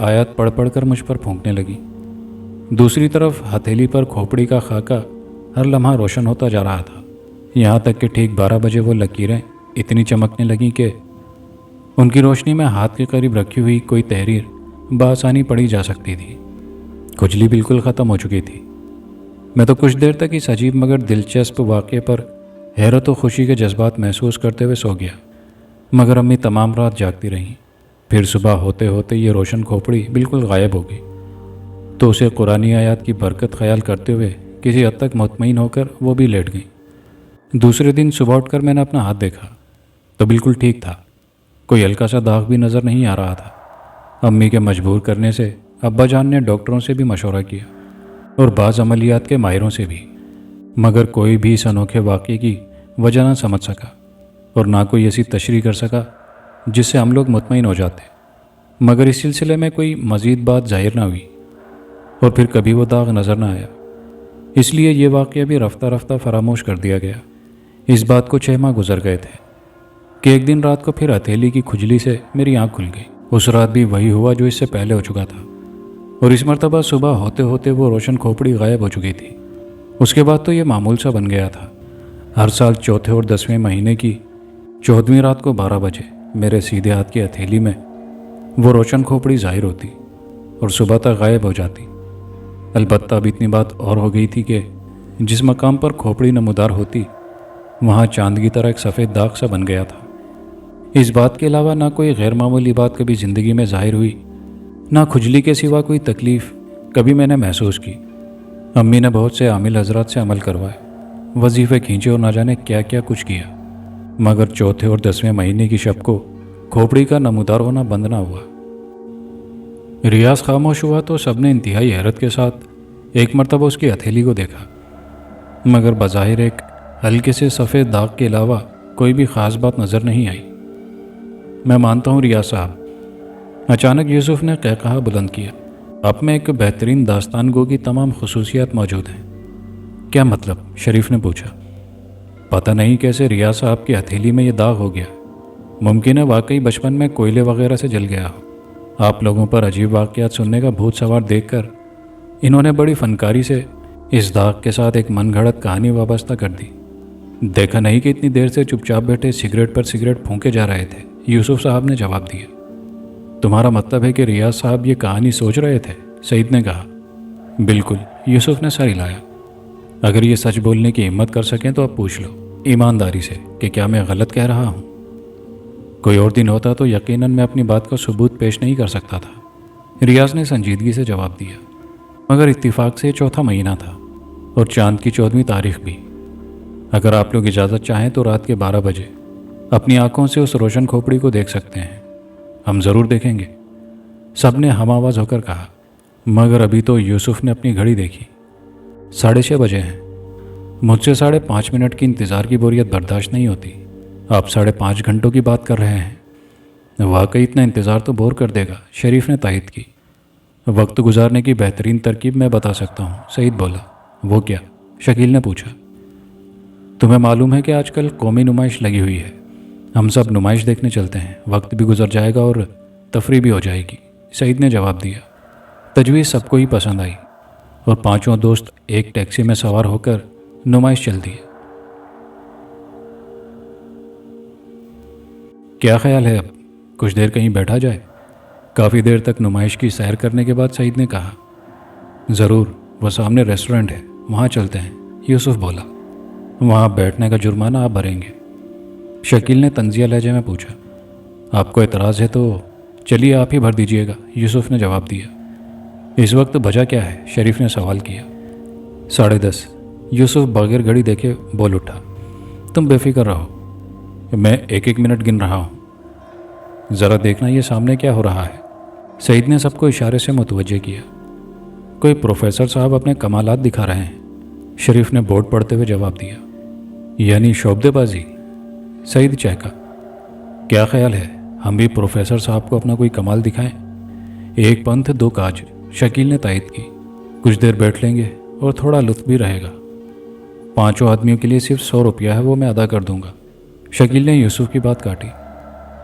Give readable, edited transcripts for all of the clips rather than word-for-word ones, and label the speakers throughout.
Speaker 1: آیات پڑھ پڑھ کر مجھ پر پھونکنے لگی۔ دوسری طرف ہتھیلی پر کھوپڑی کا خاکہ ہر لمحہ روشن ہوتا جا رہا تھا، یہاں تک کہ ٹھیک 12 بجے وہ لکیریں اتنی چمکنے لگیں کہ ان کی روشنی میں ہاتھ کے قریب رکھی ہوئی کوئی تحریر بآسانی پڑھی جا سکتی تھی۔ کھجلی بالکل ختم ہو چکی تھی۔ میں تو کچھ دیر تک اس عجیب مگر دلچسپ واقعے پر حیرت و خوشی کے جذبات محسوس کرتے ہوئے سو گیا، مگر امی تمام رات جاگتی رہیں۔ پھر صبح ہوتے ہوتے یہ روشن کھوپڑی بالکل غائب ہو گئی، تو اسے قرآنی آیات کی برکت خیال کرتے ہوئے کسی حد تک مطمئن ہو کر وہ بھی لیٹ گئیں۔ دوسرے دن صبح اٹھ کر میں نے اپنا ہاتھ دیکھا تو بالکل ٹھیک تھا، کوئی ہلکا سا داغ بھی نظر نہیں آ رہا تھا۔ امی کے مجبور کرنے سے ابا جان نے ڈاکٹروں سے بھی مشورہ کیا اور بعض عملیات کے ماہروں سے بھی، مگر کوئی بھی اس انوکھے واقعے کی وجہ نہ سمجھ سکا اور نہ کوئی ایسی تشریح کر سکا جس سے ہم لوگ مطمئن ہو جاتے، مگر اس سلسلے میں کوئی مزید بات ظاہر نہ ہوئی اور پھر کبھی وہ داغ نظر نہ آیا۔ اس لیے یہ واقعہ بھی رفتہ رفتہ فراموش کر دیا گیا۔ اس بات کو 6 ماہ گزر گئے تھے کہ ایک دن رات کو پھر ہتھیلی کی کھجلی سے میری آنکھ کھل گئی۔ اس رات بھی وہی ہوا جو اس سے پہلے ہو چکا تھا، اور اس مرتبہ صبح ہوتے ہوتے وہ روشن کھوپڑی غائب ہو چکی تھی۔ اس کے بعد تو یہ معمول سا بن گیا تھا، ہر سال چوتھے اور 10ویں مہینے کی 14ویں رات کو 12 بجے میرے سیدھے ہاتھ کی ہتھیلی میں وہ روشن کھوپڑی ظاہر ہوتی اور صبح تک غائب ہو جاتی۔ البتہ اب اتنی بات اور ہو گئی تھی کہ جس مقام پر کھوپڑی نمودار ہوتی وہاں چاند کی طرح ایک سفید داغ سا بن گیا تھا۔ اس بات کے علاوہ نہ کوئی غیر معمولی بات کبھی زندگی میں ظاہر ہوئی، نہ کھجلی کے سوا کوئی تکلیف کبھی میں نے محسوس کی۔ امی نے بہت سے عامل حضرات سے عمل کروائے، وظیفے کھینچے اور نہ جانے کیا کیا کچھ کیا، مگر چوتھے اور 10ویں مہینے کی شب کو کھوپڑی کا نمودار ہونا بند نہ ہوا۔ ریاض خاموش ہوا تو سب نے انتہائی حیرت کے ساتھ ایک مرتبہ اس کی ہتھیلی کو دیکھا، مگر بظاہر ایک ہلکے سے سفید داغ کے علاوہ کوئی بھی خاص بات نظر نہیں آئی۔ میں مانتا ہوں ریاض صاحب، اچانک یوسف نے قہقہا بلند کیا، آپ میں ایک بہترین داستان گو کی تمام خصوصیات موجود ہیں۔ کیا مطلب؟ شریف نے پوچھا۔ پتہ نہیں کیسے ریاض صاحب کی ہتھیلی میں یہ داغ ہو گیا، ممکن ہے واقعی بچپن میں کوئلے وغیرہ سے جل گیا ہو۔ آپ لوگوں پر عجیب واقعات سننے کا بھوت سوار دیکھ کر انہوں نے بڑی فنکاری سے اس داغ کے ساتھ ایک من گھڑت کہانی وابستہ کر دی۔ دیکھا نہیں کہ اتنی دیر سے چپ چاپ بیٹھے سگریٹ پر سگریٹ پھونکے جا رہے تھے، یوسف صاحب نے جواب دیا۔ تمہارا مطلب ہے کہ ریاض صاحب یہ کہانی سوچ رہے تھے؟ سعید نے کہا۔ بالکل، یوسف نے سر ہلایا۔ اگر یہ سچ بولنے کی ہمت کر سکیں تو اب پوچھ لو ایمانداری سے کہ کیا میں غلط کہہ رہا ہوں؟ کوئی اور دن ہوتا تو یقیناً میں اپنی بات کا ثبوت پیش نہیں کر سکتا تھا، ریاض نے سنجیدگی سے جواب دیا، مگر اتفاق سے 4تھا مہینہ تھا اور چاند کی 14ویں تاریخ بھی۔ اگر آپ لوگ اجازت چاہیں تو رات کے 12 بجے اپنی آنکھوں سے اس روشن کھوپڑی کو دیکھ سکتے ہیں۔ ہم ضرور دیکھیں گے، سب نے ہم آواز ہو کر کہا، مگر ابھی تو یوسف نے اپنی گھڑی دیکھی۔ 6:30 بجے ہیں۔ مجھ سے 5.5 منٹ کی انتظار کی بوریت برداشت نہیں ہوتی۔ آپ 5.5 گھنٹوں کی بات کر رہے ہیں؟ واقعی اتنا انتظار تو بور کر دے گا، شریف نے تائید کی۔ وقت گزارنے کی بہترین ترکیب میں بتا سکتا ہوں، سعید بولا۔ وہ کیا؟ شکیل نے پوچھا۔ تمہیں معلوم ہے کہ آج کل قومی نمائش لگی ہوئی ہے، ہم سب نمائش دیکھنے چلتے ہیں، وقت بھی گزر جائے گا اور تفریح بھی ہو جائے گی، سعید نے جواب دیا۔ تجویز سب کو ہی پسند آئی اور 5 دوست ایک ٹیکسی میں سوار ہو کر نمائش چل دی۔ کیا خیال ہے اب کچھ دیر کہیں بیٹھا جائے؟ کافی دیر تک نمائش کی سیر کرنے کے بعد سعید نے کہا۔ ضرور، وہ سامنے ریسٹورنٹ ہے، وہاں چلتے ہیں، یوسف بولا۔ وہاں بیٹھنے کا جرمانہ آپ بھریں گے؟ شکیل نے طنزیہ لہجے میں پوچھا۔ آپ کو اعتراض ہے تو چلیے آپ ہی بھر دیجیے گا، یوسف نے جواب دیا۔ اس وقت بجا کیا ہے؟ شریف نے سوال کیا۔ 10:30، یوسف بغیر گھڑی دیکھے بول اٹھا۔ تم بے فکر رہو، میں ایک منٹ گن رہا ہوں، ذرا دیکھنا یہ سامنے کیا ہو رہا ہے۔ سعید نے سب کو اشارے سے متوجہ کیا۔ کوئی پروفیسر صاحب اپنے کمالات دکھا رہے ہیں، شریف نے بورڈ پڑھتے ہوئے جواب دیا۔ یعنی شعبدے بازی؟ سعید چہکا۔ کیا خیال ہے ہم بھی پروفیسر صاحب کو اپنا کوئی کمال دکھائیں؟ 1 پنتھ 2 کاج، شکیل نے تائید کی۔ کچھ دیر بیٹھ لیں گے اور تھوڑا لطف بھی رہے گا۔ 5 آدمیوں کے لیے صرف 100 روپیہ ہے، وہ میں ادا کر دوں گا، شکیل نے یوسف کی بات کاٹی۔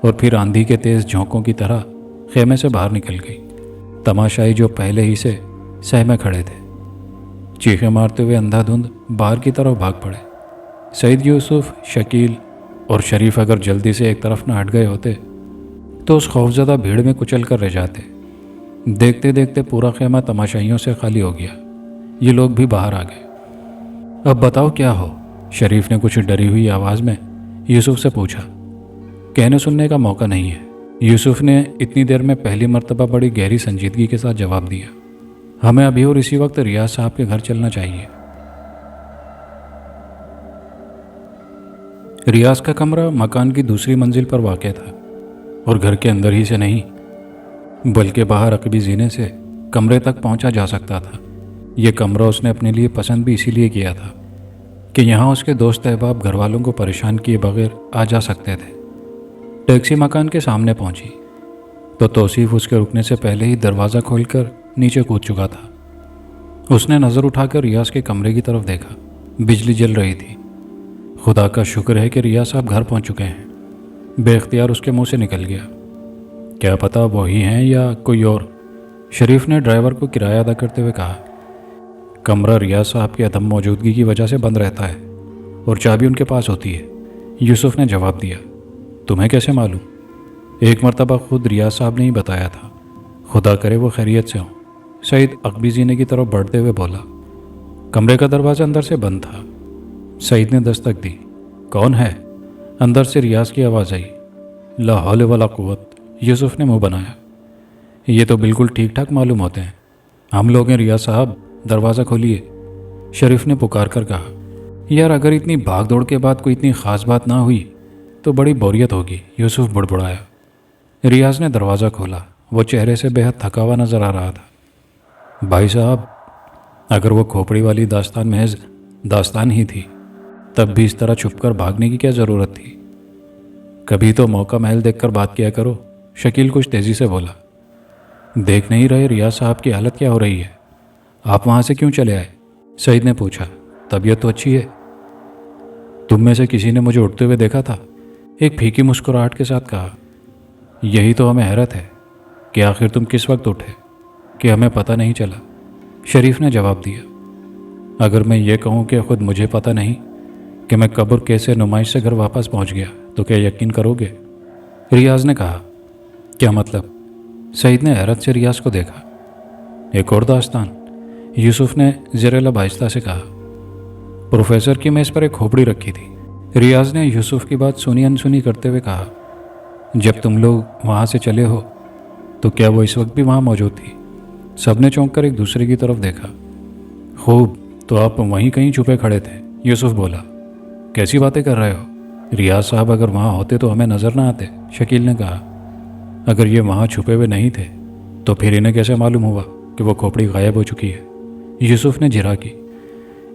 Speaker 1: اور پھر آندھی کے تیز جھونکوں کی طرح خیمے سے باہر نکل گئی۔ تماشائی جو پہلے ہی سے سہمے کھڑے تھے چیخیں مارتے ہوئے اندھا دھند باہر کی طرف بھاگ پڑے۔ سعید، یوسف، شکیل اور شریف اگر جلدی سے ایک طرف نہ ہٹ گئے ہوتے تو اس خوفزدہ بھیڑ میں کچل کر رہ جاتے۔ دیکھتے دیکھتے پورا خیمہ تماشائیوں سے خالی ہو گیا۔ یہ لوگ بھی باہر آ گئے۔ اب بتاؤ کیا ہو؟ شریف نے کچھ ڈری ہوئی آواز میں یوسف سے پوچھا۔ کہنے سننے کا موقع نہیں ہے، یوسف نے اتنی دیر میں پہلی مرتبہ بڑی گہری سنجیدگی کے ساتھ جواب دیا۔ ہمیں ابھی اور اسی وقت ریاض صاحب کے گھر چلنا چاہیے۔ ریاض کا کمرہ مکان کی دوسری منزل پر واقع تھا اور گھر کے اندر ہی سے نہیں بلکہ باہر عقبی زینے سے کمرے تک پہنچا جا سکتا تھا۔ یہ کمرہ اس نے اپنے لیے پسند بھی اسی لیے کیا تھا کہ یہاں اس کے دوست احباب گھر والوں کو پریشان کیے بغیر آ جا سکتے تھے۔ ٹیکسی مکان کے سامنے پہنچی تو توصیف اس کے رکنے سے پہلے ہی دروازہ کھول کر نیچے کود چکا تھا۔ اس نے نظر اٹھا کر ریاض کے کمرے کی طرف دیکھا۔ بجلی جل رہی تھی۔ خدا کا شکر ہے کہ ریاض صاحب گھر پہنچ چکے ہیں، بے اختیار اس کے منہ سے نکل گیا۔ کیا پتہ وہی ہیں یا کوئی اور، شریف نے ڈرائیور کو کرایہ ادا کرتے ہوئے کہا۔ کمرہ ریاض صاحب کی عدم موجودگی کی وجہ سے بند رہتا ہے اور چابی ان کے پاس ہوتی ہے، یوسف نے جواب دیا۔ تمہیں کیسے معلوم؟ ایک مرتبہ خود ریاض صاحب نے ہی بتایا تھا۔ خدا کرے وہ خیریت سے ہوں، سعید عقبی زینے کی طرف بڑھتے ہوئے بولا۔ کمرے کا دروازہ اندر سے بند تھا۔ سعید نے دستک دی۔ کون ہے؟ اندر سے ریاض کی آواز آئی۔ لا حول ولا قوت، یوسف نے منہ بنایا۔ یہ تو بالکل ٹھیک ٹھاک معلوم ہوتے ہیں۔ ہم لوگ ہیں ریاض صاحب، دروازہ کھولیے، شریف نے پکار کر کہا۔ یار اگر اتنی بھاگ دوڑ کے بعد کوئی اتنی خاص بات نہ ہوئی تو بڑی بوریت ہوگی، یوسف بڑبڑایا۔ ریاض نے دروازہ کھولا۔ وہ چہرے سے بے حد تھکا ہوا نظر آ رہا تھا۔ بھائی صاحب، اگر وہ کھوپڑی والی داستان محض داستان ہی تھی تب بھی اس طرح چھپ کر بھاگنے کی کیا ضرورت تھی؟ کبھی تو موقع محل دیکھ کر بات کیا کرو، شکیل کچھ تیزی سے بولا۔ دیکھ نہیں رہے ریاض صاحب کی حالت کیا ہو رہی ہے؟ آپ وہاں سے کیوں چلے آئے؟ سعید نے پوچھا۔ طبیعت تو اچھی ہے؟ تم میں سے کسی نے مجھے اٹھتے ہوئے دیکھا تھا، ایک پھیکی مسکراہٹ کے ساتھ کہا۔ یہی تو ہمیں حیرت ہے کہ آخر تم کس وقت اٹھے کہ ہمیں پتہ نہیں چلا، شریف نے جواب دیا۔ اگر میں یہ کہوں کہ خود مجھے پتہ نہیں کہ میں کب اور کیسے نمائش سے گھر واپس پہنچ گیا تو کیا یقین کرو گے؟ ریاض نے کہا۔ کیا مطلب؟ سعید نے حیرت سے ریاض کو دیکھا۔ ایک اور داستان، یوسف نے زیر لب آہستہ سے کہا۔ پروفیسر کی میز پر ایک کھوپڑی رکھی تھی، ریاض نے یوسف کی بات سنی انسنی کرتے ہوئے کہا۔ جب تم لوگ وہاں سے چلے ہو تو کیا وہ اس وقت بھی وہاں موجود تھی؟ سب نے چونک کر ایک دوسرے کی طرف دیکھا۔ خوب، تو آپ وہیں کہیں چھپے کھڑے تھے، یوسف بولا۔ کیسی باتیں کر رہے ہو؟ ریاض صاحب اگر وہاں ہوتے تو ہمیں نظر نہ آتے، شکیل نے کہا۔ اگر یہ وہاں چھپے ہوئے نہیں تھے تو پھر انہیں کیسے معلوم ہوا کہ وہ کھوپڑی غائب ہو چکی ہے؟ یوسف نے جھرا کی۔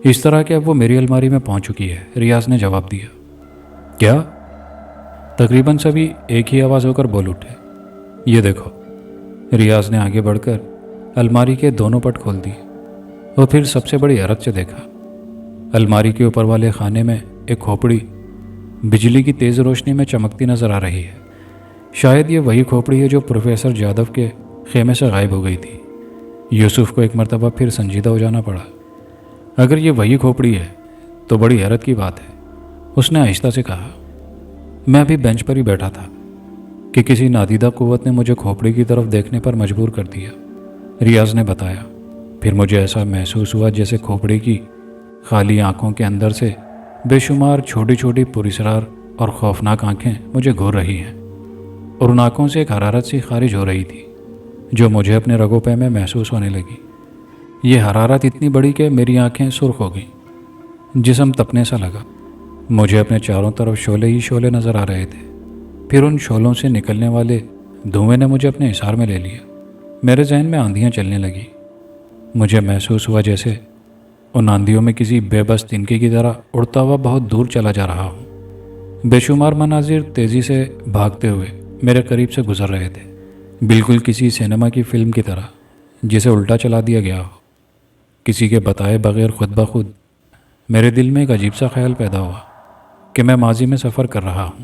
Speaker 1: اس طرح کہ اب وہ میری الماری میں پہنچ چکی ہے، ریاض نے جواب دیا۔ کیا؟ تقریباً سبھی ایک ہی آواز ہو کر بول اٹھے۔ یہ دیکھو، ریاض نے آگے بڑھ کر الماری کے دونوں پٹ کھول دیے اور پھر سب سے بڑی حیرت سے دیکھا۔ الماری کے اوپر والے خانے میں ایک کھوپڑی بجلی کی تیز روشنی میں چمکتی نظر آ رہی ہے۔ شاید یہ وہی کھوپڑی ہے جو پروفیسر جادو کے خیمے سے غائب ہو گئی تھی۔ یوسف کو ایک مرتبہ پھر سنجیدہ ہو جانا پڑا۔ اگر یہ وہی کھوپڑی ہے تو بڑی حیرت کی بات ہے، اس نے آہستہ سے کہا۔ میں ابھی بینچ پر ہی بیٹھا تھا کہ کسی نادیدہ قوت نے مجھے کھوپڑی کی طرف دیکھنے پر مجبور کر دیا، ریاض نے بتایا۔ پھر مجھے ایسا محسوس ہوا جیسے کھوپڑی کی خالی آنکھوں کے اندر سے بے شمار چھوٹی چھوٹی پراسرار اور خوفناک آنکھیں مجھے گھور رہی ہیں، اور ان آنکھوں سے ایک حرارت سی خارج ہو رہی تھی جو مجھے اپنے رگوں پہ میں محسوس ہونے لگی۔ یہ حرارت اتنی بڑی کہ میری آنکھیں سرخ ہو گئیں، جسم تپنے سا لگا۔ مجھے اپنے چاروں طرف شعلے ہی شعلے نظر آ رہے تھے۔ پھر ان شعلوں سے نکلنے والے دھوئیں نے مجھے اپنے حصار میں لے لیا۔ میرے ذہن میں آندھیاں چلنے لگیں۔ مجھے محسوس ہوا جیسے ان آندھیوں میں کسی بے بس تنکے کی طرح اڑتا ہوا بہت دور چلا جا رہا ہوں۔ بے شمار مناظر تیزی سے بھاگتے ہوئے میرے قریب سے گزر رہے تھے، بالکل کسی سینما کی فلم کی طرح جسے الٹا چلا دیا گیا ہو۔ کسی کے بتائے بغیر خود بخود میرے دل میں ایک عجیب سا خیال پیدا ہوا کہ میں ماضی میں سفر کر رہا ہوں،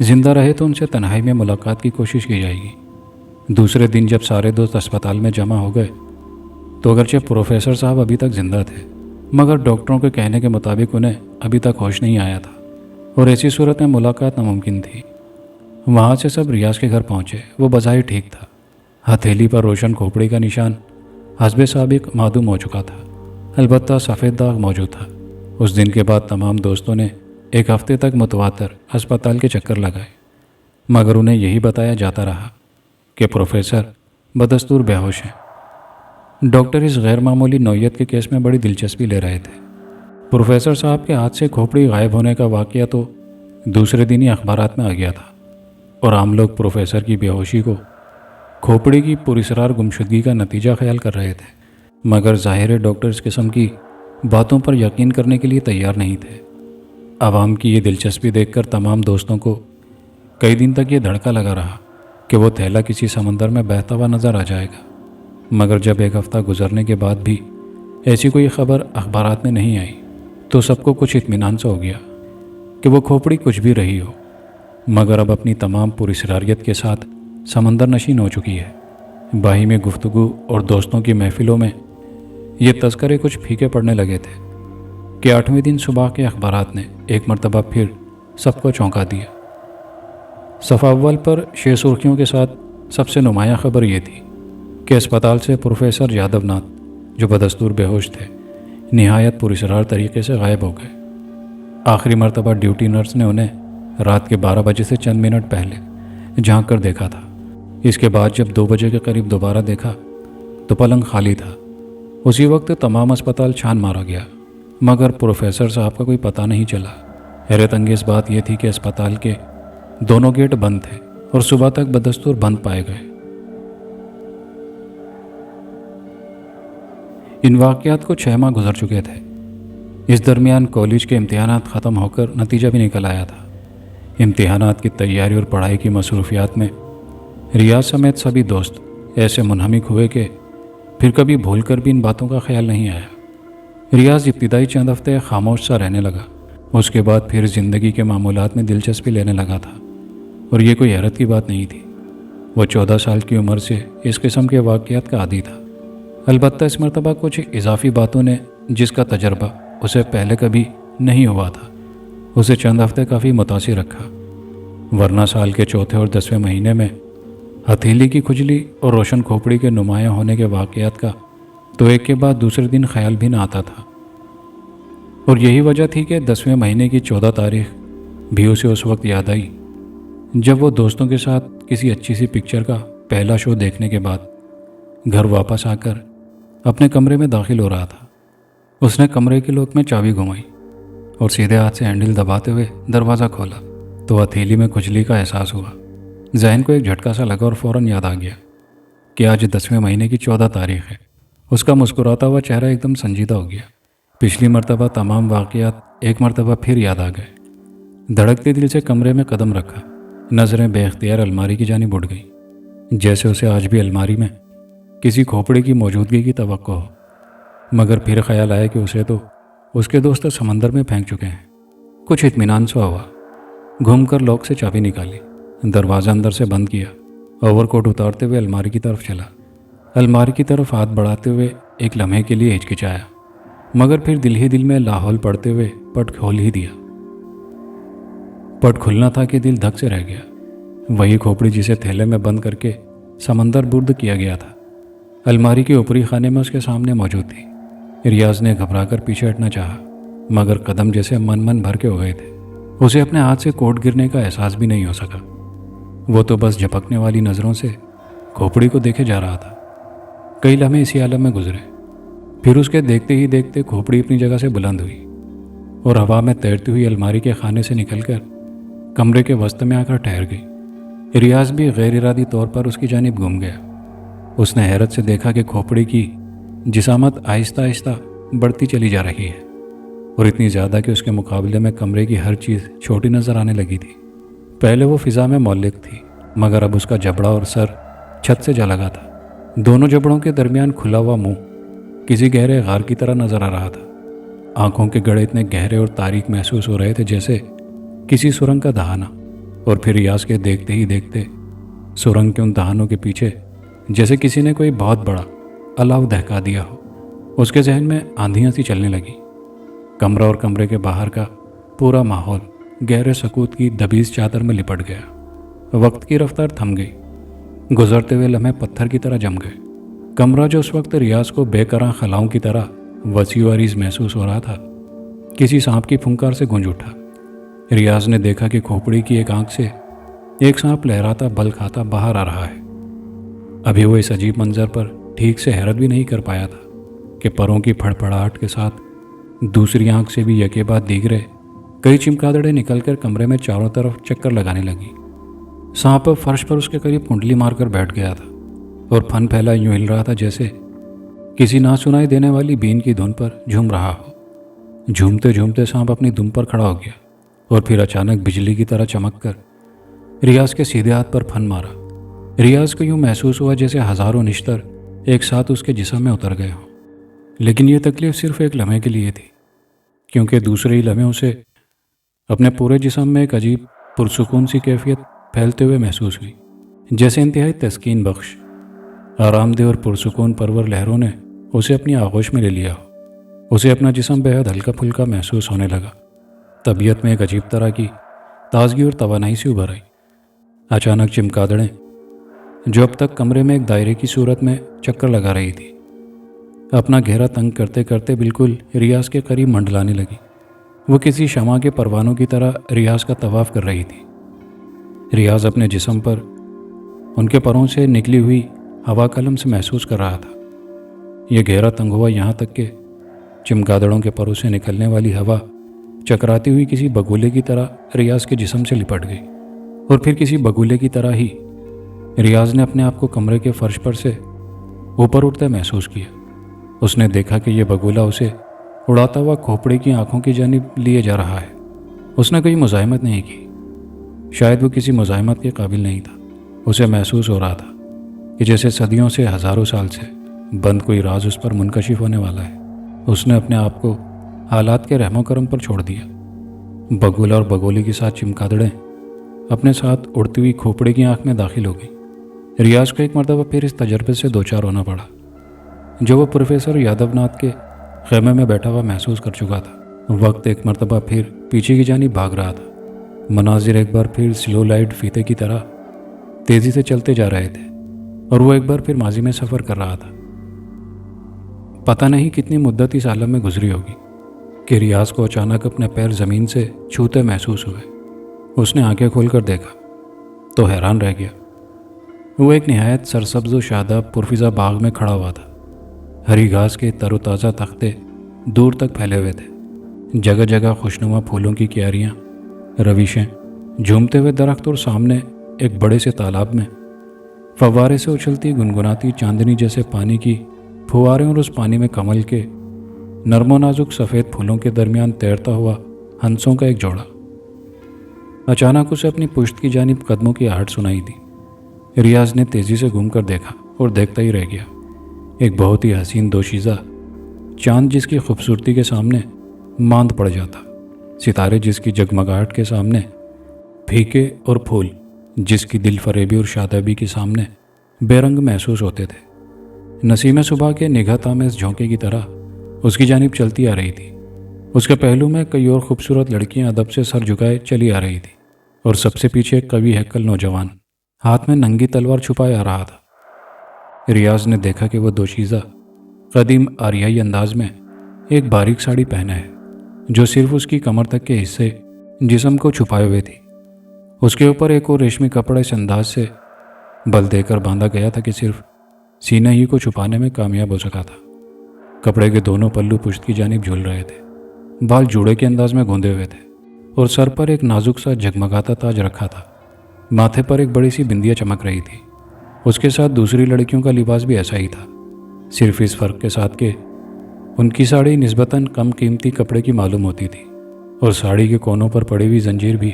Speaker 1: زندہ رہے تو ان سے تنہائی میں ملاقات کی کوشش کی جائے گی۔ دوسرے دن جب سارے دوست اسپتال میں جمع ہو گئے تو اگرچہ پروفیسر صاحب ابھی تک زندہ تھے، مگر ڈاکٹروں کے کہنے کے مطابق انہیں ابھی تک ہوش نہیں آیا تھا، اور ایسی صورت میں ملاقات ناممکن تھی۔ وہاں سے سب ریاض کے گھر پہنچے۔ وہ بظاہر ٹھیک تھا، ہتھیلی پر روشن کھوپڑی کا نشان حسب سابق معدوم ہو چکا تھا، البتہ سفید داغ موجود تھا۔ اس دن کے بعد تمام دوستوں نے ایک ہفتے تک متواتر ہسپتال کے چکر لگائے، مگر انہیں یہی بتایا جاتا رہا کہ پروفیسر بدستور بے ہوش ہیں۔ ڈاکٹر اس غیر معمولی نوعیت کے کیس میں بڑی دلچسپی لے رہے تھے۔ پروفیسر صاحب کے ہاتھ سے کھوپڑی غائب ہونے کا واقعہ تو دوسرے دن ہی اخبارات میں آ گیا تھا، اور عام لوگ پروفیسر کی بے ہوشی کو کھوپڑی کی پراسرار گمشدگی کا نتیجہ خیال کر رہے تھے، مگر ظاہر ڈاکٹر اس قسم کی باتوں پر یقین کرنے کے لیے تیار نہیں تھے۔ عوام کی یہ دلچسپی دیکھ کر تمام دوستوں کو کئی دن تک یہ دھڑکا لگا رہا کہ وہ تھیلا کسی سمندر میں بہتا ہوا نظر آ جائے گا، مگر جب ایک ہفتہ گزرنے کے بعد بھی ایسی کوئی خبر اخبارات میں نہیں آئی تو سب کو کچھ اطمینان سا ہو گیا کہ وہ کھوپڑی کچھ بھی رہی ہو، مگر اب اپنی تمام پراسراریت کے ساتھ سمندر نشین ہو چکی ہے۔ باہمی گفتگو اور دوستوں کی محفلوں میں یہ تذکرے کچھ پھیکے پڑنے لگے تھے کہ 8ویں دن صبح کے اخبارات نے ایک مرتبہ پھر سب کو چونکا دیا۔ صفحہ اول پر 6 سرخیوں کے ساتھ سب سے نمایاں خبر یہ تھی کہ اسپتال سے پروفیسر یادو ناتھ، جو بدستور بے ہوش تھے، نہایت پراسرار طریقے سے غائب ہو گئے۔ آخری مرتبہ ڈیوٹی نرس نے انہیں رات کے 12 بجے سے چند منٹ پہلے جھانک کر دیکھا تھا۔ اس کے بعد جب 2 بجے کے قریب دوبارہ دیکھا تو پلنگ خالی تھا۔ اسی وقت تمام اسپتال چھان مارا گیا، مگر پروفیسر صاحب کا کوئی پتہ نہیں چلا۔ حیرت انگیز بات یہ تھی کہ اسپتال کے دونوں گیٹ بند تھے اور صبح تک بدستور بند پائے گئے۔ ان واقعات کو 6 ماہ گزر چکے تھے۔ اس درمیان کالج کے امتحانات ختم ہو کر نتیجہ بھی نکل آیا تھا۔ امتحانات کی تیاری اور پڑھائی کی مصروفیات میں ریاض سمیت سبھی دوست ایسے منہمک ہوئے کہ پھر کبھی بھول کر بھی ان باتوں کا خیال نہیں آیا۔ ریاض ابتدائی چند ہفتے خاموش سا رہنے لگا، اس کے بعد پھر زندگی کے معمولات میں دلچسپی لینے لگا تھا، اور یہ کوئی حیرت کی بات نہیں تھی۔ وہ 14 سال کی عمر سے اس قسم کے واقعات کا عادی تھا، البتہ اس مرتبہ کچھ اضافی باتوں نے، جس کا تجربہ اسے پہلے کبھی نہیں ہوا تھا، اسے چند ہفتے کافی متاثر رکھا۔ ورنہ سال کے چوتھے اور 10ویں مہینے میں ہتھیلی کی کھجلی اور روشن کھوپڑی کے نمایاں ہونے کے واقعات کا تو ایک کے بعد دوسرے دن خیال بھی نہ آتا تھا، اور یہی وجہ تھی کہ 10ویں مہینے کی 14 تاریخ بھی اسے اس وقت یاد آئی جب وہ دوستوں کے ساتھ کسی اچھی سی پکچر کا پہلا شو دیکھنے کے بعد گھر واپس آ کر اپنے کمرے میں داخل ہو رہا تھا۔ اس نے کمرے کے لوک میں چابی گھمائی اور سیدھے ہاتھ سے ہینڈل دباتے ہوئے دروازہ کھولا تو ہتھیلی میں کھجلی کا احساس ہوا۔ ذہن کو ایک جھٹکا سا لگا اور فوراً یاد آ گیا کہ آج 10ویں مہینے کی 14 تاریخ ہے۔ اس کا مسکراتا ہوا چہرہ ایک دم سنجیدہ ہو گیا۔ پچھلی مرتبہ تمام واقعات ایک مرتبہ پھر یاد آ گئے۔ دھڑکتے دل سے کمرے میں قدم رکھا، نظریں بے اختیار الماری کی جانب اٹھ گئیں، جیسے اسے آج بھی الماری میں کسی کھوپڑی کی موجودگی کی توقع ہو، مگر پھر خیال آیا کہ اسے تو اس کے دوست سمندر میں پھینک چکے ہیں۔ کچھ اطمینان سا ہوا، گھوم کر لاک سے چابی نکالی، دروازہ اندر سے بند کیا، اوور کوٹ اتارتے ہوئے الماری کی طرف چلا۔ الماری کی طرف ہاتھ بڑھاتے ہوئے ایک لمحے کے لیے ہچکچایا، مگر پھر دل ہی دل میں لاحول پڑھتے ہوئے پٹ کھول ہی دیا۔ پٹ کھلنا تھا کہ دل دھک سے رہ گیا۔ وہی کھوپڑی جسے تھیلے میں بند کر کے سمندر برد کیا گیا تھا، الماری کے اوپری خانے میں اس کے سامنے موجود تھی۔ ریاض نے گھبرا کر پیچھے ہٹنا چاہا، مگر قدم جیسے من بھر کے ہو گئے تھے۔ اسے اپنے ہاتھ سے کوٹ گرنے کا احساس بھی نہیں ہو سکا۔ وہ تو بس جھپکنے والی نظروں سے کھوپڑی کو دیکھے جا رہا تھا۔ کئی لمحے اسی عالم میں گزرے، پھر اس کے دیکھتے ہی دیکھتے کھوپڑی اپنی جگہ سے بلند ہوئی اور ہوا میں تیرتی ہوئی الماری کے خانے سے نکل کر کمرے کے وسط میں آ کر ٹھہر گئی۔ ریاض بھی غیر ارادی طور پر اس کی جانب گھوم گیا۔ اس نے حیرت سے دیکھا کہ کھوپڑی کی جسامت آہستہ آہستہ بڑھتی چلی جا رہی ہے، اور اتنی زیادہ کہ اس کے مقابلے میں کمرے کی ہر چیز چھوٹی نظر آنے لگی تھی۔ پہلے وہ فضا میں معلق تھی، مگر اب اس کا جبڑا اور سر چھت سے جا لگا تھا۔ دونوں جبڑوں کے درمیان کھلا ہوا منہ کسی گہرے غار کی طرح نظر آ رہا تھا۔ آنکھوں کے گڑھے اتنے گہرے اور تاریک محسوس ہو رہے تھے جیسے کسی سرنگ کا دہانا، اور پھر ریاض کے دیکھتے ہی دیکھتے سرنگ کے ان دہانوں کے پیچھے جیسے کسی نے کوئی بہت بڑا الاؤ دہکا دیا ہو، اس کے ذہن میں آندھیاں سی چلنے لگی۔ کمرہ اور کمرے کے باہر کا پورا ماحول گہرے سکوت کی دبیز چادر میں لپٹ گیا۔ وقت کی رفتار تھم گئی، گزرتے ہوئے لمحے پتھر کی طرح جم گئے۔ کمرہ جو اس وقت ریاض کو بے کراں خلاؤں کی طرح وسیع و عریض محسوس ہو رہا تھا، کسی سانپ کی پھنکار سے گونج اٹھا۔ ریاض نے دیکھا کہ کھوپڑی کی ایک آنکھ سے ایک سانپ لہراتا بل کھاتا باہر آ رہا ہے۔ ابھی وہ اس عجیب منظر پر ٹھیک سے حیرت بھی نہیں کر پایا تھا کہ پروں کی پھڑپڑاہٹ کے ساتھ دوسری آنکھ سے بھی یکے بعد دیگرے کئی چمگادڑیں نکل کر کمرے میں چاروں طرف چکر لگانے لگی۔ سانپ فرش پر اس کے قریب کنڈلی مار کر بیٹھ گیا تھا اور پھن پھیلا یوں ہل رہا تھا جیسے کسی نہ سنائی دینے والی بین کی دھن پر جھوم رہا ہو۔ جھومتے جھومتے سانپ اپنی دم پر کھڑا ہو گیا اور پھر اچانک بجلی کی طرح چمک کر ریاض کے سیدھے ہاتھ پر پھن مارا۔ ریاض کو یوں محسوس ہوا جیسے ہزاروں نشتر ایک ساتھ اس کے جسم میں اتر گئے ہوں، لیکن یہ تکلیف صرف ایک لمحے کے لیے تھی، کیونکہ دوسرے ہی لمحے اسے اپنے پورے جسم میں ایک عجیب پرسکون سی کیفیت پھیلتے ہوئے محسوس ہوئی، جیسے انتہائی تسکین بخش آرام دہ اور پرسکون پرور لہروں نے اسے اپنی آغوش میں لے لیا ہو۔ اسے اپنا جسم بے حد ہلکا پھلکا محسوس ہونے لگا۔ طبیعت میں ایک عجیب طرح کی تازگی اور توانائی سی ابھر آئی۔ اچانک چمگادڑیں جو اب تک کمرے میں ایک دائرے کی صورت میں چکر لگا رہی تھی، اپنا گھیرا تنگ کرتے کرتے بالکل ریاض کے قریب منڈلانے لگی۔ وہ کسی شمع کے پروانوں کی طرح ریاض کا طواف کر رہی تھی۔ ریاض اپنے جسم پر ان کے پروں سے نکلی ہوئی ہوا کا لمس محسوس کر رہا تھا۔ یہ گہرا تنگ ہوا یہاں تک کہ چمگادڑوں کے پروں سے نکلنے والی ہوا چکراتی ہوئی کسی بگولے کی طرح ریاض کے جسم سے لپٹ گئی، اور پھر کسی بگولے کی طرح ہی ریاض نے اپنے آپ کو کمرے کے فرش پر سے اوپر اٹھتے محسوس کیا۔ اس نے دیکھا کہ یہ بگولا اسے اڑاتا ہوا کھوپڑی کی آنکھوں کی جانب لیے جا رہا ہے۔ اس نے کوئی مزاحمت نہیں کی، شاید وہ کسی مزاحمت کے قابل نہیں تھا۔ اسے محسوس ہو رہا تھا کہ جیسے صدیوں سے ہزاروں سال سے بند کوئی راز اس پر منکشف ہونے والا ہے۔ اس نے اپنے آپ کو حالات کے رحم و کرم پر چھوڑ دیا۔ بگولا اور بگولی کے ساتھ چمگادڑیں اپنے ساتھ اڑتی ہوئی کھوپڑی کی آنکھ میں داخل ہو گئی۔ ریاض کو ایک مرتبہ پھر اس تجربے سے دوچار ہونا پڑا جو وہ پروفیسر یادو ناتھ کے خیمے میں بیٹھا ہوا محسوس کر چکا تھا۔ وقت ایک مرتبہ پھر پیچھے کی جانب بھاگ رہا تھا۔ مناظر ایک بار پھر سلو لائٹ فیتے کی طرح تیزی سے چلتے جا رہے تھے، اور وہ ایک بار پھر ماضی میں سفر کر رہا تھا۔ پتہ نہیں کتنی مدت اس عالم میں گزری ہوگی کہ ریاض کو اچانک اپنے پیر زمین سے چھوتے محسوس ہوئے۔ اس نے آنکھیں کھول کر دیکھا تو حیران رہ گیا۔ وہ ایک نہایت سرسبز و شاداب پرفضا باغ میں کھڑا ہوا تھا۔ ہری گھاس کے تر و تازہ تختے دور تک پھیلے ہوئے تھے، جگہ جگہ خوشنما پھولوں کی کیاریاں، رویشیں، جھومتے ہوئے درخت، اور سامنے ایک بڑے سے تالاب میں فوارے سے اچھلتی گنگناتی چاندنی جیسے پانی کی پھواریں، اور اس پانی میں کمل کے نرم و نازک سفید پھولوں کے درمیان تیرتا ہوا ہنسوں کا ایک جوڑا۔ اچانک اسے اپنی پشت کی جانب قدموں کی آہٹ سنائی دی۔ ریاض نے تیزی سے گھوم کر دیکھا اور دیکھتا ہی رہ گیا۔ ایک بہت ہی حسین دوشیزہ چاند جس کی خوبصورتی کے سامنے ماند پڑ جاتا، ستارے جس کی جگمگاہٹ کے سامنے پھیکے، اور پھول جس کی دل فریبی اور شادابی کے سامنے بے رنگ محسوس ہوتے تھے، نسیم صبح کے نگہت آمیز جھونکے کی طرح اس کی جانب چلتی آ رہی تھی۔ اس کے پہلو میں کئی اور خوبصورت لڑکیاں ادب سے سر جھکائے چلی آ رہی تھی، اور سب سے پیچھے ایک قوی ہیکل نوجوان ہاتھ میں ننگی تلوار چھپائے آ رہا تھا۔ ریاض نے دیکھا کہ وہ دوشیزہ قدیم آریائی انداز میں ایک باریک ساڑی پہنا ہے جو صرف اس کی کمر تک کے حصے جسم کو چھپائے ہوئے تھی۔ اس کے اوپر ایک اور ریشمی کپڑا اس انداز سے بل دے کر باندھا گیا تھا کہ صرف سینہ ہی کو چھپانے میں کامیاب ہو سکا تھا۔ کپڑے کے دونوں پلو پشت کی جانب جھول رہے تھے، بال جوڑے کے انداز میں گوندے ہوئے تھے، اور سر پر ایک نازک سا جگمگاتا تاج رکھا تھا۔ ماتھے پر ایک بڑی سی بندیا چمک رہی تھی۔ اس کے ساتھ دوسری لڑکیوں کا لباس بھی ایسا ہی تھا، صرف اس فرق کے ساتھ کہ ان کی ساڑی نسبتاً کم قیمتی کپڑے کی معلوم ہوتی تھی، اور ساڑی کے کونوں پر پڑی ہوئی زنجیر بھی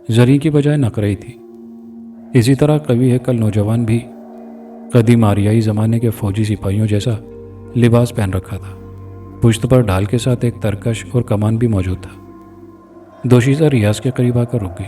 Speaker 1: زری کی بجائے نقرئی تھی۔ اسی طرح قوی ہیکل نوجوان بھی قدیم آریائی زمانے کے فوجی سپاہیوں جیسا لباس پہن رکھا تھا۔ پشت پر ڈھال کے ساتھ ایک ترکش اور کمان بھی موجود تھا۔ دوشیزہ ریاض کے قریب آ کر رک گئی۔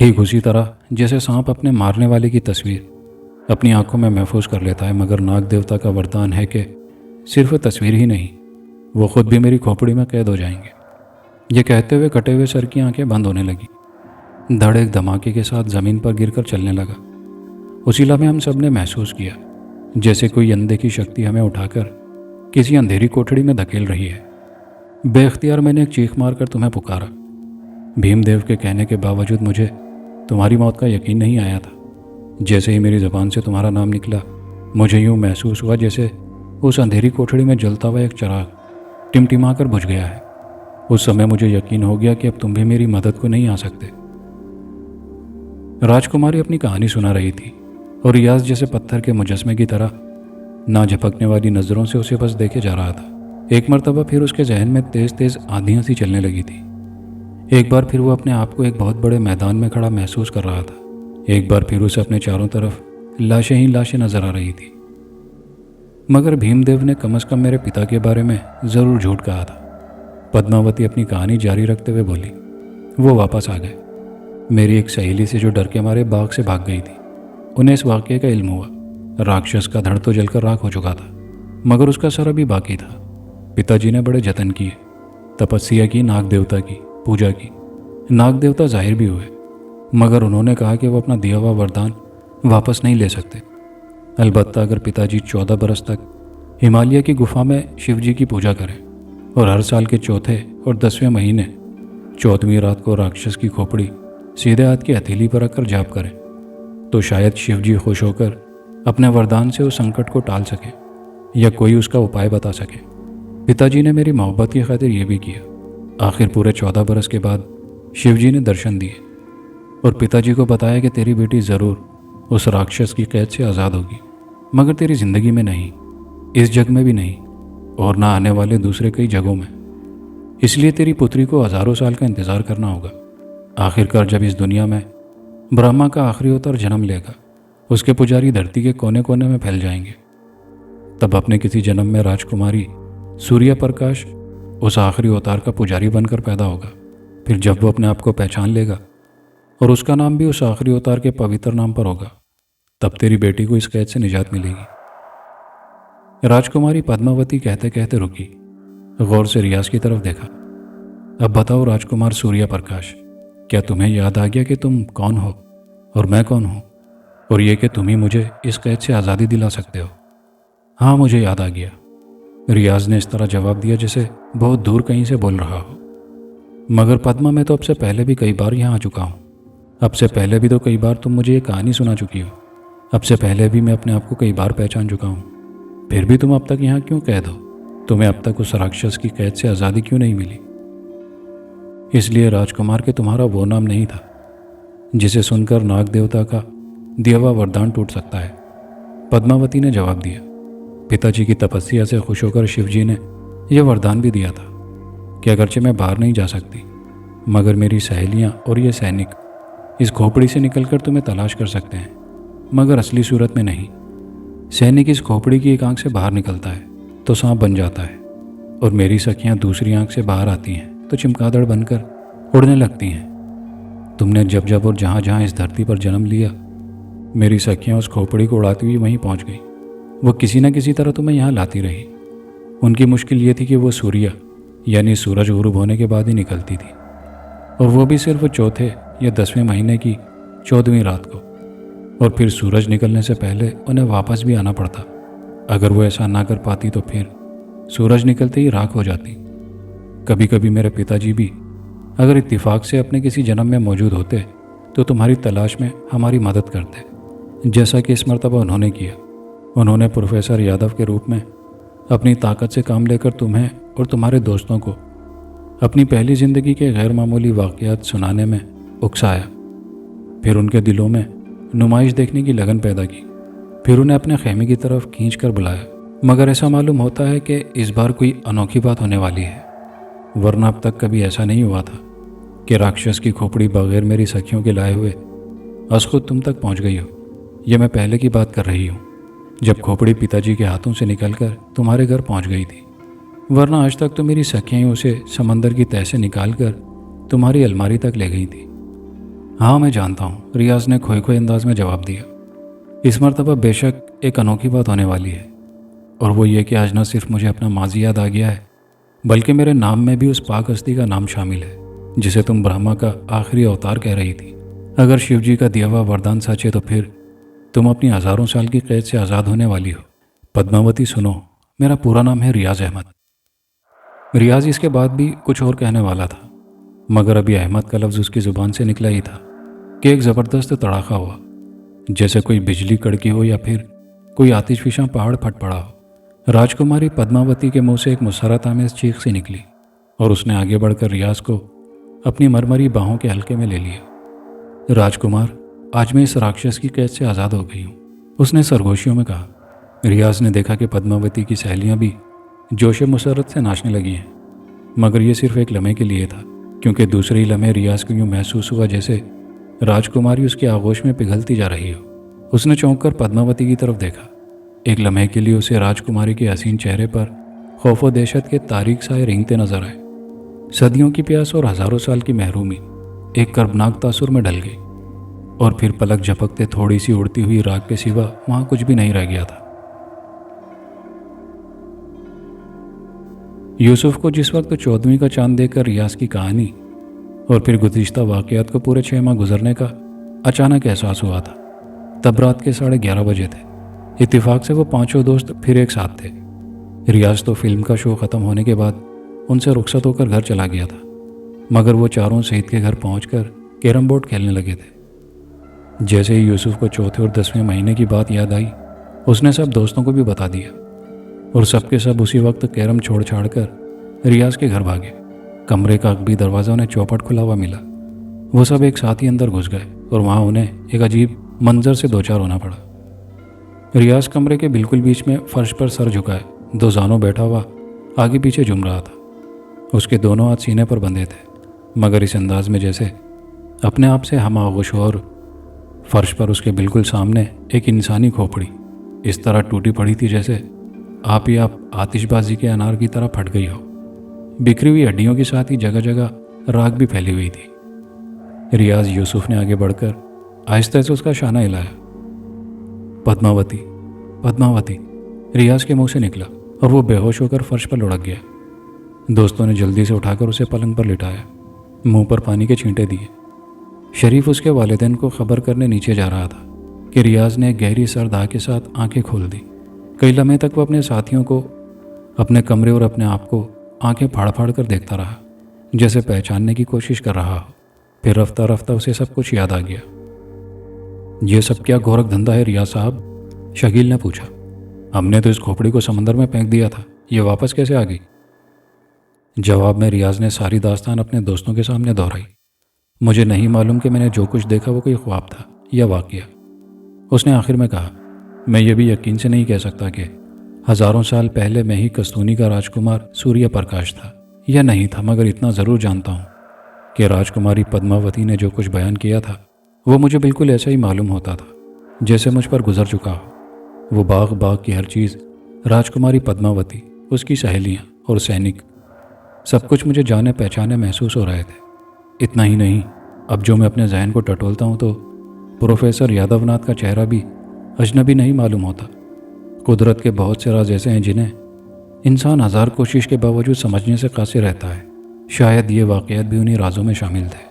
Speaker 1: ٹھیک اسی طرح جیسے سانپ اپنے مارنے والے کی تصویر اپنی آنکھوں میں محفوظ کر لیتا ہے، مگر ناگ دیوتا کا وردان ہے کہ صرف تصویر ہی نہیں، وہ خود بھی میری کھوپڑی میں قید ہو جائیں گے۔ یہ کہتے ہوئے کٹے ہوئے سر کی آنکھیں بند ہونے لگی۔ دھڑ ایک دھماکے کے ساتھ زمین پر گر کر چلنے لگا۔ اسی لمحے ہم سب نے محسوس کیا جیسے کوئی اندیکھی شکتی ہمیں اٹھا کر کسی اندھیری کوٹڑی میں دھکیل رہی ہے۔ بے اختیار میں نے ایک چیخ مار کر تمہیں پکارا۔ بھیم دیو کے کہنے کے باوجود مجھے تمہاری موت کا یقین نہیں آیا تھا۔ جیسے ہی میری زبان سے تمہارا نام نکلا، مجھے یوں محسوس ہوا جیسے اس اندھیری کوٹڑی میں جلتا ہوا ایک چراغ ٹمٹما کر بجھ گیا ہے۔ اس سمے مجھے یقین ہو گیا کہ اب تم بھی میری مدد کو نہیں آ سکتے۔ راجکماری اپنی کہانی سنا رہی تھی اور ریاض جیسے پتھر کے مجسمے کی طرح نہ جھپکنے والی نظروں سے اسے بس دیکھے جا رہا تھا۔ ایک مرتبہ پھر اس کے ذہن میں تیز تیز آندھیاں سی چلنے لگی تھی۔ ایک بار پھر وہ اپنے آپ کو ایک بہت بڑے میدان میں کھڑا محسوس کر رہا تھا۔ ایک بار پھر اسے اپنے چاروں طرف لاشیں ہی لاشیں نظر آ رہی تھی۔ مگر بھیم دیو نے کم از کم میرے پتا کے بارے میں ضرور جھوٹ کہا تھا۔ پدماوتی اپنی کہانی جاری رکھتے ہوئے بولی۔ وہ واپس آ گئے، میری ایک سہیلی سے جو ڈر کے مارے باغ سے بھاگ گئی تھی۔ انہیں اس واقعے کا علم ہوا۔ راکشس کا دھڑ تو جل کر راکھ ہو چکا تھا، مگر اس کا سر ابھی باقی تھا۔ پتا جی نے بڑے جتن کیے، تپسیا کی، ناگ دیوتا کی پوجا کی۔ ناگ دیوتا ظاہر بھی ہوئے، مگر انہوں نے کہا کہ وہ اپنا دیا ہوا وردان واپس نہیں لے سکتے۔ البتہ اگر پتا جی 14 برس تک ہمالیہ کی گفا میں شیو جی کی پوجا کریں اور ہر سال کے چوتھے اور 10ویں مہینے 14ویں رات کو راکشس کی کھوپڑی سیدھے ہاتھ کی ہتھیلی پر رکھ کر جاپ کریں، تو شاید شیو جی خوش ہو کر اپنے وردان سے اس سنکٹ کو ٹال سکیں یا کوئی اس کا اپائے بتا سکے۔ پتا جی نے میری محبت کی خاطر یہ بھی کیا۔ آخر پورے 14 برس کے بعد شیو جی نے درشن دیے اور پتا جی کو بتایا کہ تیری بیٹی ضرور اس راکشس کی قید سے آزاد ہوگی، مگر تیری زندگی میں نہیں، اس جگ میں بھی نہیں، اور نہ آنے والے دوسرے کئی جگہوں میں۔ اس لیے تیری پتری کو ہزاروں سال کا انتظار کرنا ہوگا۔ آخر کار جب اس دنیا میں برہما کا آخری اوتار جنم لے گا، اس کے پجاری دھرتی کے کونے کونے میں پھیل جائیں گے۔ تب اپنے کسی جنم میں راجکماری سوریہ پرکاش اس آخری اوتار کا پجاری بن کر پیدا ہوگا۔ پھر جب وہ اپنے آپ کو پہچان لے گا اور اس کا نام بھی اس آخری اوتار کے پوتر نام پر ہوگا، تب تیری بیٹی کو اس قید سے نجات ملے گی۔ راجکماری پدماوتی کہتے کہتے رکی، غور سے ریاض کی طرف دیکھا۔ اب بتاؤ راجکمار سوریہ پرکاش، کیا تمہیں یاد آ گیا کہ تم کون ہو اور میں کون ہوں، اور یہ کہ تم ہی مجھے اس قید سے آزادی دلا سکتے ہو؟ ہاں مجھے یاد آ گیا، ریاض نے اس طرح جواب دیا جیسے بہت دور کہیں سے بول رہا ہو۔ مگر پدما، میں تو اب سے پہلے بھی کئی بار یہاں آ چکا ہوں۔ اب سے پہلے بھی تو کئی بار تم مجھے یہ کہانی سنا چکی ہو۔ اب سے پہلے بھی میں اپنے آپ کو کئی بار پہچان چکا ہوں۔ پھر بھی تم اب تک یہاں کیوں قید ہو؟ تمہیں اب تک اس راکشس کی قید سے آزادی کیوں نہیں ملی؟ اس لیے راجکمار کہ تمہارا وہ نام نہیں تھا جسے سن کر ناگ دیوتا کا دیا ہوا وردان ٹوٹ سکتا ہے، پدماوتی نے جواب دیا۔ پتا جی کی تپسیا سے خوش ہو کر شیو جی نے یہ وردان بھی دیا تھا کہ اگرچہ میں باہر نہیں جا سکتی، مگر میری سہیلیاں اور یہ سینک اس کھوپڑی سے نکل کر تمہیں تلاش کر سکتے ہیں، مگر اصلی صورت میں نہیں۔ سینک اس کھوپڑی کی ایک آنکھ سے باہر نکلتا ہے تو سانپ بن جاتا ہے، اور میری سکھیاں دوسری آنکھ سے باہر آتی ہیں تو چمگادڑ بن کر اڑنے لگتی ہیں۔ تم نے جب جب اور جہاں جہاں اس دھرتی پر جنم لیا، میری سکھیاں اس کھوپڑی کو اڑاتی ہوئی وہیں پہنچ گئی۔ وہ کسی نہ کسی طرح تمہیں یہاں لاتی رہی۔ ان کی مشکل یہ تھی کہ وہ سوریہ یعنی سورج غروب ہونے کے بعد ہی نکلتی تھی، اور وہ بھی صرف چوتھے یا 10ویں مہینے کی 14ویں رات کو، اور پھر سورج نکلنے سے پہلے انہیں واپس بھی آنا پڑتا۔ اگر وہ ایسا نہ کر پاتی تو پھر سورج نکلتے ہی راکھ ہو جاتی۔ کبھی کبھی میرے پتا جی بھی اگر اتفاق سے اپنے کسی جنم میں موجود ہوتے تو تمہاری تلاش میں ہماری مدد کرتے، جیسا کہ اس مرتبہ انہوں نے کیا۔ انہوں نے پروفیسر یادو کے روپ میں اپنی طاقت سے کام لے کر تمہیں اور تمہارے دوستوں کو اپنی پہلی زندگی کے غیر معمولی واقعات سنانے میں اکسایا، پھر ان کے دلوں میں نمائش دیکھنے کی لگن پیدا کی، پھر انہیں اپنے خیمے کی طرف کھینچ کر بلایا۔ مگر ایسا معلوم ہوتا ہے کہ اس بار کوئی انوکھی بات ہونے والی ہے، ورنہ اب تک کبھی ایسا نہیں ہوا تھا کہ راکشس کی کھوپڑی بغیر میری سکھیوں کے لائے ہوئے از خود تم تک پہنچ گئی ہو۔ یہ میں پہلے کی بات کر رہی ہوں، جب کھوپڑی پتا جی کے ہاتھوں سے نکل کر تمہارے گھر پہنچ گئی تھی، ورنہ آج تک تو میری سکھیاں اسے سمندر کی تہہ سے نکال کر تمہاری الماری تک لے گئی تھی۔ ہاں میں جانتا ہوں، ریاض نے کھوئے کھوئے انداز میں جواب دیا۔ اس مرتبہ بے شک ایک انوکھی بات ہونے والی ہے، اور وہ یہ کہ آج نہ صرف مجھے اپنا ماضی یاد آ گیا ہے، بلکہ میرے نام میں بھی اس پاک ہستی کا نام شامل ہے جسے تم برہما کا آخری اوتار کہہ رہی تھی۔ اگر شیو جی کا دیا ہوا وردان سچ ہے تو پھر تم اپنی ہزاروں سال کی قید سے آزاد ہونے والی ہو۔ پدماوتی سنو، میرا پورا نام ہے ریاض احمد۔ ریاض اس کے بعد بھی کچھ اور کہنے والا تھا، مگر ابھی احمد کا لفظ اس کی زبان سے نکلا ہی تھا کہ ایک زبردست تڑاخا ہوا، جیسے کوئی بجلی کڑکی ہو یا پھر کوئی آتش فشاں پہاڑ پھٹ پڑا ہو۔ راجکماری پدماوتی کے منہ سے ایک مسرت آمیز چیخ سی نکلی اور اس نے آگے بڑھ کر ریاض کو اپنی مرمری باہوں کے حلقے میں لے لیا۔ راجکمار، آج میں اس راکشس کی قید سے آزاد ہو گئی ہوں، اس نے سرگوشیوں میں کہا۔ ریاض نے دیکھا کہ پدماوتی کی سہیلیاں بھی جوش مسرت سے ناچنے لگی ہیں، مگر یہ صرف ایک لمحے کے لیے تھا، کیونکہ دوسرے ہی لمحے ریاض کو یوں محسوس ہوا جیسے راجکماری اس کے آغوش میں پگھلتی جا رہی ہو۔ اس نے چونک کر پدماوتی کی طرف دیکھا۔ ایک لمحے کے لیے اسے راجکماری کے حسین چہرے پر خوف و دہشت کے تاریک سائے رینگتے نظر آئے۔ صدیوں کی پیاس اور ہزاروں سال کی محرومی ایک کربناک تاثر میں ڈل گئی، اور پھر پلک جھپکتے تھوڑی سی اڑتی ہوئی راگ کے سوا وہاں کچھ بھی نہیں رہ گیا تھا۔ یوسف کو جس وقت 14ویں کا چاند دیکھ کر ریاض کی کہانی اور پھر گزشتہ واقعات کو پورے 6 ماہ گزرنے کا اچانک احساس ہوا تھا، تب رات کے 11:30 بجے تھے۔ اتفاق سے وہ پانچوں دوست پھر ایک ساتھ تھے۔ ریاض تو فلم کا شو ختم ہونے کے بعد ان سے رخصت ہو کر گھر چلا گیا تھا، مگر وہ چاروں سعید کے گھر پہنچ کر کیرم بورڈ کھیلنے لگے تھے۔ جیسے ہی یوسف کو چوتھے اور 10ویں مہینے کی بات یاد آئی، اس نے سب دوستوں کو بھی بتا دیا، اور سب کے سب اسی وقت کیرم چھوڑ چھاڑ کر ریاض کے گھر بھاگے۔ کمرے کا عقبی دروازہ انہیں چوپٹ کھلا ہوا ملا۔ وہ سب ایک ساتھ ہی اندر گھس گئے اور وہاں انہیں ایک عجیب منظر سے دوچار ہونا پڑا۔ ریاض کمرے کے بالکل بیچ میں فرش پر سر جھکائے 2 زانوں بیٹھا ہوا آگے پیچھے جم رہا تھا۔ اس کے دونوں ہاتھ سینے پر بندھے تھے، مگر اس انداز میں جیسے اپنے آپ سے ہم آغوش ہو، اور فرش پر اس کے بالکل سامنے ایک انسانی کھوپڑی اس طرح ٹوٹی پڑی تھی جیسے آپ ہی آپ آتش بازی کے انار کی طرح پھٹ گئی ہو۔ بکھری ہوئی ہڈیوں کے ساتھ ہی جگہ جگہ راکھ بھی پھیلی ہوئی تھی۔ ریاض، یوسف نے آگے بڑھ کر آہستہ سے اس کا شانہ ہلایا۔ پدماوتی، پدماوتی، ریاض کے منہ سے نکلا، اور وہ بے ہوش ہو کر فرش پر لڑک گیا۔ دوستوں نے جلدی سے اٹھا کر اسے پلنگ پر لٹایا، منہ پر پانی کے چھینٹے دیے۔ شریف اس کے والدین کو خبر کرنے نیچے جا رہا تھا کہ ریاض نے ایک گہری سرداہ کے ساتھ آنکھیں کھول دی۔ کئی لمحے تک وہ اپنے ساتھیوں کو، اپنے کمرے اور اپنے آپ کو آنکھیں پھاڑ پھاڑ کر دیکھتا رہا، جیسے پہچاننے کی کوشش کر رہا ہو۔ پھر رفتہ رفتہ اسے سب کچھ یاد آ گیا۔ یہ سب کیا گورکھ دھندا ہے ریاض صاحب؟ شکیل نے پوچھا۔ ہم نے تو اس کھوپڑی کو سمندر میں پھینک دیا تھا، یہ واپس کیسے آ گئی؟ جواب میں ریاض نے ساری داستان اپنے دوستوں کے سامنے دہرائی۔ مجھے نہیں معلوم کہ میں نے جو کچھ دیکھا وہ کوئی خواب تھا یا واقعہ، اس نے آخر میں کہا۔ میں یہ بھی یقین سے نہیں کہہ سکتا کہ ہزاروں سال پہلے میں ہی کستونی کا راجکمار سوریہ پرکاش تھا یا نہیں تھا، مگر اتنا ضرور جانتا ہوں کہ راجکماری پدماوتی نے جو کچھ بیان کیا تھا وہ مجھے بالکل ایسا ہی معلوم ہوتا تھا جیسے مجھ پر گزر چکا ہو۔ وہ باغ کی ہر چیز، راجکماری پدماوتی، اس کی سہیلیاں اور سینک، سب کچھ مجھے جانے پہچانے محسوس ہو رہے تھے۔ اتنا ہی نہیں، اب جو میں اپنے ذہن کو ٹٹولتا ہوں تو پروفیسر یادو ناتھ کا چہرہ بھی اجنبی نہیں معلوم ہوتا۔ قدرت کے بہت سے راز ایسے ہیں جنہیں انسان ہزار کوشش کے باوجود سمجھنے سے قاصر رہتا ہے۔ شاید یہ واقعات بھی انہی رازوں میں شامل تھے۔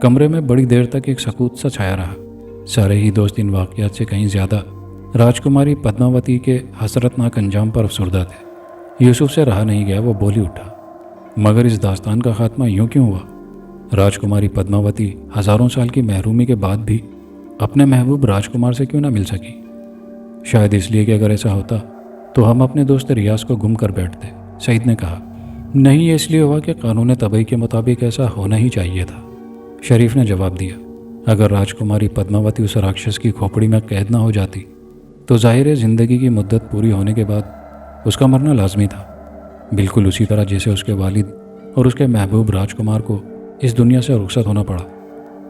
Speaker 1: کمرے میں بڑی دیر تک ایک سکوت سا چھایا رہا۔ سارے ہی دوست ان واقعات سے کہیں زیادہ راجکماری پدماوتی کے حسرتناک انجام پر افسردہ تھے۔ یوسف سے رہا نہیں گیا، وہ بول ہی اٹھا، مگر اس داستان کا خاتمہ یوں کیوں ہوا؟ راجکماری پدماوتی ہزاروں سال کی محرومی کے بعد بھی اپنے محبوب راجکمار سے کیوں نہ مل سکی؟ شاید اس لیے کہ اگر ایسا ہوتا تو ہم اپنے دوست ریاض کو گم کر بیٹھتے، سعید نے کہا۔ نہیں، یہ اس لیے ہوا کہ قانون طبعی کے مطابق ایسا ہونا ہی چاہیے تھا، شریف نے جواب دیا۔ اگر راجکماری پدماوتی اس راکشس کی کھوپڑی میں قید نہ ہو جاتی تو ظاہر ہے زندگی کی مدت پوری ہونے کے بعد اس کا مرنا لازمی تھا، بالکل اسی طرح جیسے اس کے والد اور اس کے محبوب راجکمار کو اس دنیا سے رخصت ہونا پڑا۔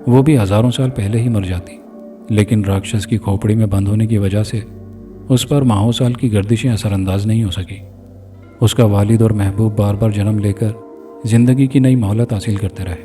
Speaker 1: وہ بھی ہزاروں سال پہلے ہی مر جاتی، لیکن راکشس کی کھوپڑی میں بند ہونے کی وجہ سے اس پر ماہوں سال کی گردشیں اثر انداز نہیں ہو سکی۔ اس کا والد اور محبوب بار بار جنم لے کر زندگی کی نئی مہلت حاصل کرتے رہے،